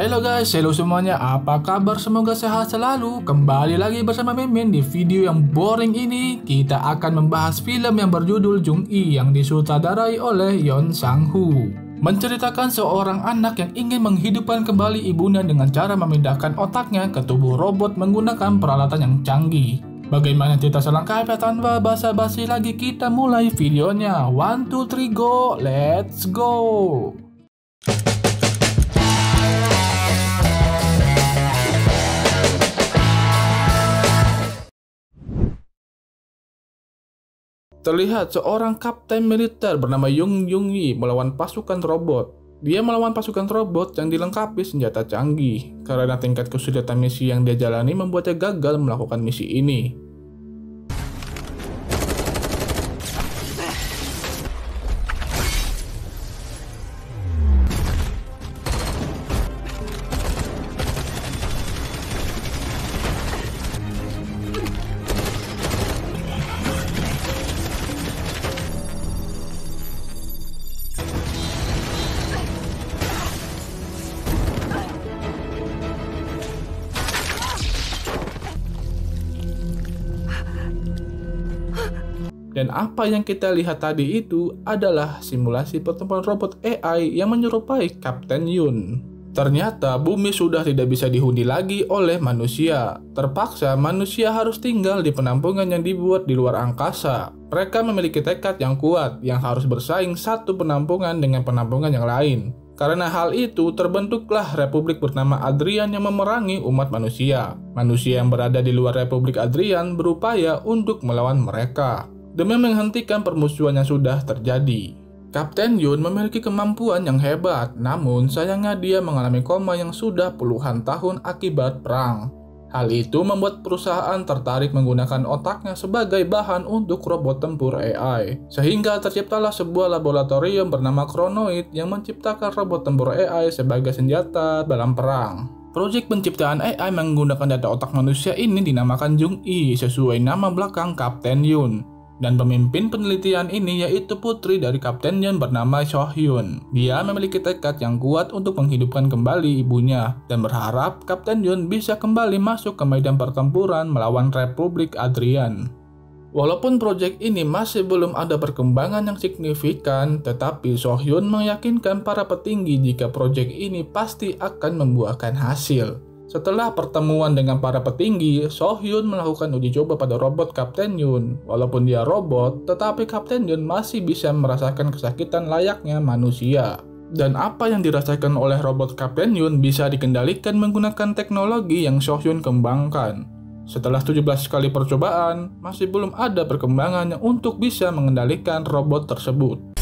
Halo guys, halo semuanya, apa kabar? Semoga sehat selalu. Kembali lagi bersama Mimin. Di video yang boring ini, kita akan membahas film yang berjudul Jung-i yang disutradarai oleh Yeon Sang-woo. Menceritakan seorang anak yang ingin menghidupkan kembali ibunya dengan cara memindahkan otaknya ke tubuh robot menggunakan peralatan yang canggih. Bagaimana cerita selengkapnya? Tanpa basa-basi lagi, kita mulai videonya. 1, 2, 3, go! Let's go! Terlihat seorang kapten militer bernama Jung Jung-gi melawan pasukan robot. Dia melawan pasukan robot yang dilengkapi senjata canggih. Karena tingkat kesulitan misi yang dia jalani membuatnya gagal melakukan misi ini. Dan apa yang kita lihat tadi itu adalah simulasi pertempuran robot AI yang menyerupai Kapten Yoon. Ternyata bumi sudah tidak bisa dihuni lagi oleh manusia. Terpaksa manusia harus tinggal di penampungan yang dibuat di luar angkasa. Mereka memiliki tekad yang kuat yang harus bersaing satu penampungan dengan penampungan yang lain. Karena hal itu terbentuklah Republik bernama Adrian yang memerangi umat manusia. Manusia yang berada di luar Republik Adrian berupaya untuk melawan mereka demi menghentikan permusuhan yang sudah terjadi. Kapten Yoon memiliki kemampuan yang hebat, namun sayangnya dia mengalami koma yang sudah puluhan tahun akibat perang. Hal itu membuat perusahaan tertarik menggunakan otaknya sebagai bahan untuk robot tempur AI. Sehingga terciptalah sebuah laboratorium bernama Kronoid yang menciptakan robot tempur AI sebagai senjata dalam perang. Proyek penciptaan AI menggunakan data otak manusia ini dinamakan Jung-i sesuai nama belakang Kapten Yoon. Dan pemimpin penelitian ini yaitu putri dari Kapten Yoon bernama So-hyun. Dia memiliki tekad yang kuat untuk menghidupkan kembali ibunya dan berharap Kapten Yoon bisa kembali masuk ke medan pertempuran melawan Republik Adrian. Walaupun proyek ini masih belum ada perkembangan yang signifikan, tetapi So-hyun meyakinkan para petinggi jika proyek ini pasti akan membuahkan hasil. Setelah pertemuan dengan para petinggi, So-hyun melakukan uji coba pada robot Kapten Yoon. Walaupun dia robot, tetapi Kapten Yoon masih bisa merasakan kesakitan layaknya manusia. Dan apa yang dirasakan oleh robot Kapten Yoon bisa dikendalikan menggunakan teknologi yang So-hyun kembangkan. Setelah 17 kali percobaan, masih belum ada perkembangan untuk bisa mengendalikan robot tersebut.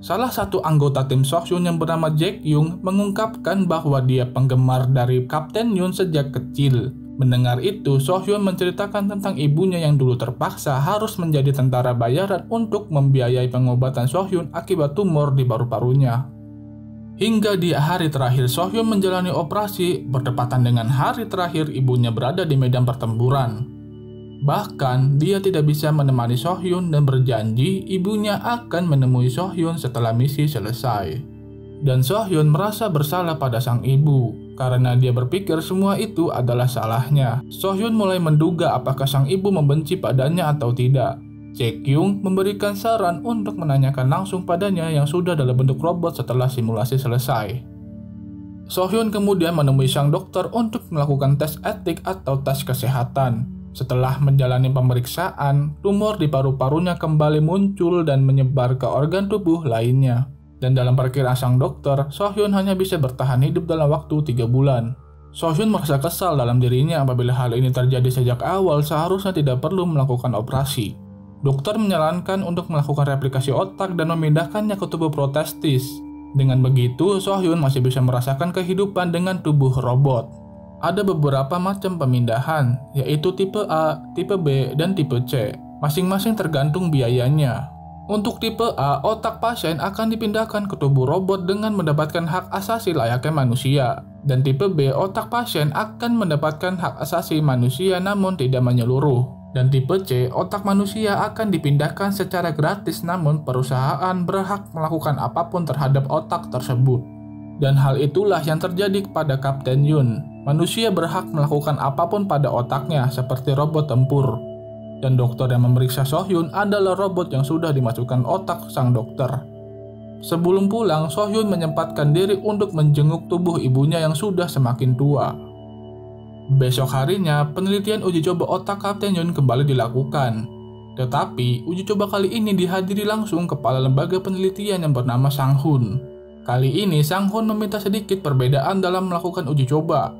Salah satu anggota tim So-hyun yang bernama Jack Young mengungkapkan bahwa dia penggemar dari Kapten Yoon sejak kecil. Mendengar itu, So-hyun menceritakan tentang ibunya yang dulu terpaksa harus menjadi tentara bayaran untuk membiayai pengobatan So-hyun akibat tumor di paru-parunya. Hingga di hari terakhir So-hyun menjalani operasi bertepatan dengan hari terakhir ibunya berada di medan pertempuran. Bahkan, dia tidak bisa menemani So-hyun dan berjanji ibunya akan menemui So-hyun setelah misi selesai. Dan So-hyun merasa bersalah pada sang ibu, karena dia berpikir semua itu adalah salahnya. So-hyun mulai menduga apakah sang ibu membenci padanya atau tidak. Jack Young memberikan saran untuk menanyakan langsung padanya yang sudah dalam bentuk robot setelah simulasi selesai. So-hyun kemudian menemui sang dokter untuk melakukan tes etik atau tes kesehatan. Setelah menjalani pemeriksaan, tumor di paru-parunya kembali muncul dan menyebar ke organ tubuh lainnya. Dan dalam perkiraan sang dokter, So-hyun hanya bisa bertahan hidup dalam waktu 3 bulan. So-hyun merasa kesal dalam dirinya apabila hal ini terjadi sejak awal seharusnya tidak perlu melakukan operasi. Dokter menyarankan untuk melakukan replikasi otak dan memindahkannya ke tubuh protestis. Dengan begitu, So-hyun masih bisa merasakan kehidupan dengan tubuh robot. Ada beberapa macam pemindahan, yaitu tipe A, tipe B, dan tipe C. Masing-masing tergantung biayanya. Untuk tipe A, otak pasien akan dipindahkan ke tubuh robot dengan mendapatkan hak asasi layaknya manusia. Dan tipe B, otak pasien akan mendapatkan hak asasi manusia namun tidak menyeluruh. Dan tipe C, otak manusia akan dipindahkan secara gratis namun perusahaan berhak melakukan apapun terhadap otak tersebut. Dan hal itulah yang terjadi kepada Kapten Yun. Manusia berhak melakukan apapun pada otaknya seperti robot tempur. Dan dokter yang memeriksa Sohyun adalah robot yang sudah dimasukkan otak sang dokter. Sebelum pulang, Sohyun menyempatkan diri untuk menjenguk tubuh ibunya yang sudah semakin tua. Besok harinya, penelitian uji coba otak Kapten Yun kembali dilakukan. Tetapi, uji coba kali ini dihadiri langsung kepala lembaga penelitian yang bernama Sang Hun. Kali ini, Sang Hun meminta sedikit perbedaan dalam melakukan uji coba.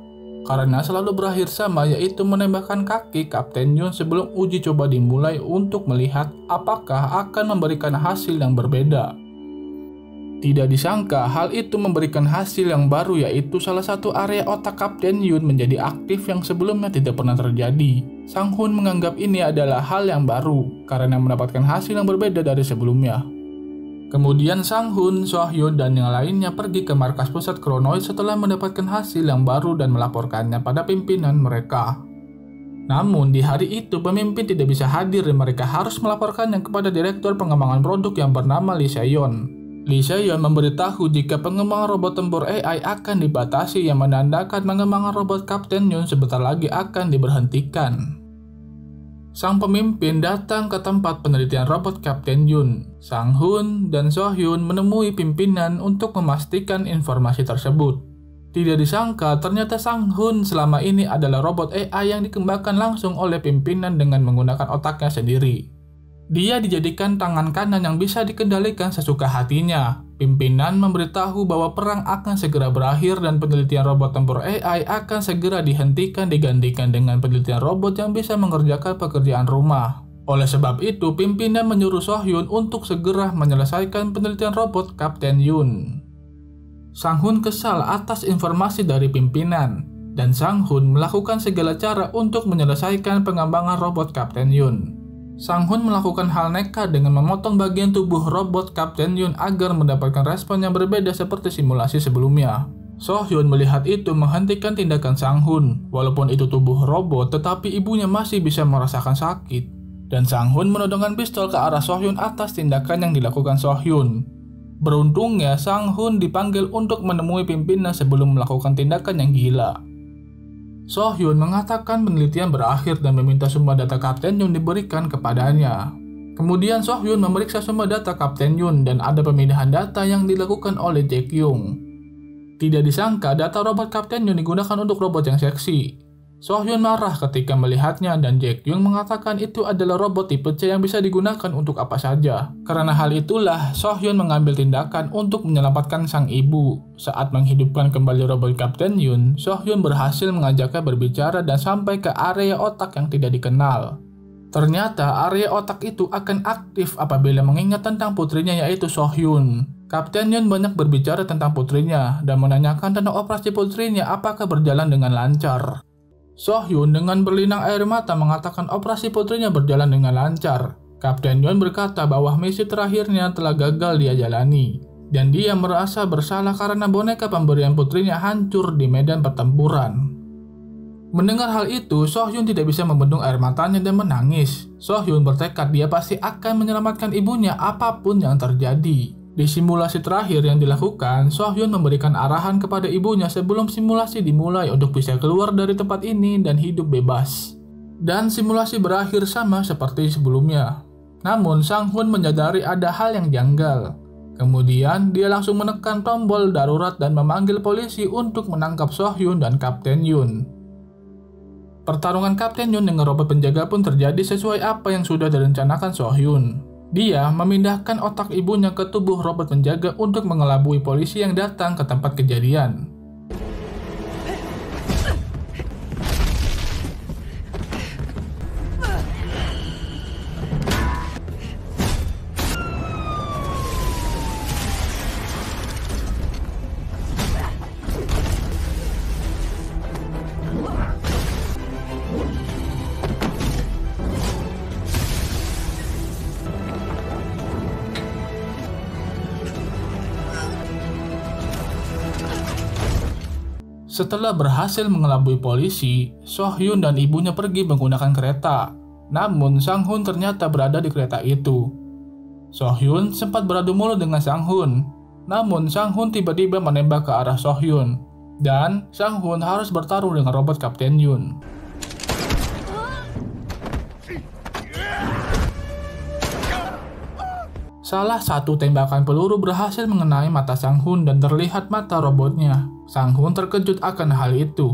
Karena selalu berakhir sama, yaitu menembakkan kaki Kapten Yun sebelum uji coba dimulai untuk melihat apakah akan memberikan hasil yang berbeda. Tidak disangka hal itu memberikan hasil yang baru, yaitu salah satu area otak Kapten Yun menjadi aktif yang sebelumnya tidak pernah terjadi. Sang Hun menganggap ini adalah hal yang baru karena mendapatkan hasil yang berbeda dari sebelumnya. Kemudian Sang Hun, Sohyun, dan yang lainnya pergi ke markas pusat Kronoid setelah mendapatkan hasil yang baru dan melaporkannya pada pimpinan mereka. Namun di hari itu pemimpin tidak bisa hadir dan mereka harus melaporkannya kepada direktur pengembangan produk yang bernama Lee Se-yeon. Lee Se-yeon memberitahu jika pengembangan robot tempur AI akan dibatasi, yang menandakan pengembangan robot Kapten Yun sebentar lagi akan diberhentikan. Sang pemimpin datang ke tempat penelitian robot Kapten Yun. Sang Hun dan Sohyun menemui pimpinan untuk memastikan informasi tersebut. Tidak disangka ternyata Sang Hun selama ini adalah robot AI yang dikembangkan langsung oleh pimpinan dengan menggunakan otaknya sendiri. Dia dijadikan tangan kanan yang bisa dikendalikan sesuka hatinya. Pimpinan memberitahu bahwa perang akan segera berakhir dan penelitian robot tempur AI akan segera dihentikan digantikan dengan penelitian robot yang bisa mengerjakan pekerjaan rumah. Oleh sebab itu, pimpinan menyuruh Sohyun untuk segera menyelesaikan penelitian robot Kapten Yun. Sang Hun kesal atas informasi dari pimpinan, dan Sang Hun melakukan segala cara untuk menyelesaikan pengembangan robot Kapten Yun. Sang Hun melakukan hal nekat dengan memotong bagian tubuh robot Kapten Yun agar mendapatkan respon yang berbeda seperti simulasi sebelumnya. Sohyun melihat itu menghentikan tindakan Sang Hun. Walaupun itu tubuh robot, tetapi ibunya masih bisa merasakan sakit. Dan Sang Hun menodongkan pistol ke arah Sohyun atas tindakan yang dilakukan Sohyun. Beruntungnya, Sang Hun dipanggil untuk menemui pimpinan sebelum melakukan tindakan yang gila. Sohyun mengatakan penelitian berakhir dan meminta semua data Kapten Yun diberikan kepadanya. Kemudian Sohyun memeriksa semua data Kapten Yun dan ada pemindahan data yang dilakukan oleh Jae Kyung. Tidak disangka data robot Kapten Yun digunakan untuk robot yang seksi. Sohyun marah ketika melihatnya dan Jae Kyung mengatakan itu adalah robot tipe C yang bisa digunakan untuk apa saja. Karena hal itulah, Sohyun mengambil tindakan untuk menyelamatkan sang ibu. Saat menghidupkan kembali robot Kapten Yun, Sohyun berhasil mengajaknya berbicara dan sampai ke area otak yang tidak dikenal. Ternyata area otak itu akan aktif apabila mengingat tentang putrinya, yaitu Sohyun. Kapten Yun banyak berbicara tentang putrinya dan menanyakan tentang operasi putrinya apakah berjalan dengan lancar. Sohyun dengan berlinang air mata mengatakan operasi putrinya berjalan dengan lancar. Kapten Yun berkata bahwa misi terakhirnya telah gagal dia jalani, dan dia merasa bersalah karena boneka pemberian putrinya hancur di medan pertempuran. Mendengar hal itu, Sohyun tidak bisa membendung air matanya dan menangis. Sohyun bertekad dia pasti akan menyelamatkan ibunya apapun yang terjadi. Di simulasi terakhir yang dilakukan, Sohyun memberikan arahan kepada ibunya sebelum simulasi dimulai untuk bisa keluar dari tempat ini dan hidup bebas. Dan simulasi berakhir sama seperti sebelumnya. Namun Sang Hun menyadari ada hal yang janggal. Kemudian dia langsung menekan tombol darurat dan memanggil polisi untuk menangkap Sohyun dan Kapten Yun. Pertarungan Kapten Yun dengan robot penjaga pun terjadi sesuai apa yang sudah direncanakan Sohyun. Dia memindahkan otak ibunya ke tubuh robot penjaga untuk mengelabui polisi yang datang ke tempat kejadian. Setelah berhasil mengelabui polisi, Sohyun dan ibunya pergi menggunakan kereta. Namun Sang-hun ternyata berada di kereta itu. Sohyun sempat beradu mulut dengan Sang-hun. Namun Sang-hun tiba-tiba menembak ke arah Sohyun. Dan Sang-hun harus bertarung dengan robot Kapten Yun. Salah satu tembakan peluru berhasil mengenai mata Sang-hun dan terlihat mata robotnya. Sang-hun terkejut akan hal itu.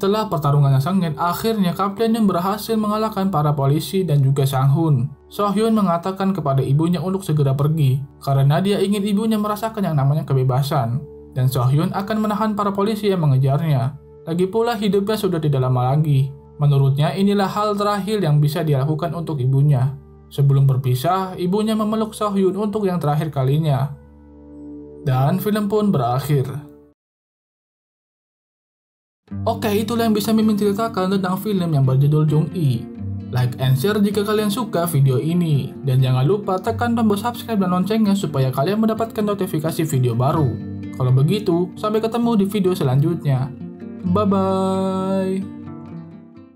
Setelah pertarungan yang sengit, akhirnya Kapten Yun berhasil mengalahkan para polisi dan juga Sang-hun. Sohyun mengatakan kepada ibunya untuk segera pergi, karena dia ingin ibunya merasakan yang namanya kebebasan. Dan Sohyun akan menahan para polisi yang mengejarnya. Lagi pula hidupnya sudah tidak lama lagi. Menurutnya inilah hal terakhir yang bisa dia lakukan untuk ibunya. Sebelum berpisah, ibunya memeluk Sohyun untuk yang terakhir kalinya. Dan film pun berakhir. Oke, itulah yang bisa Mimin ceritakan tentang film yang berjudul Jung-i. Like and share jika kalian suka video ini. Dan jangan lupa tekan tombol subscribe dan loncengnya supaya kalian mendapatkan notifikasi video baru. Kalau begitu, sampai ketemu di video selanjutnya. Bye-bye.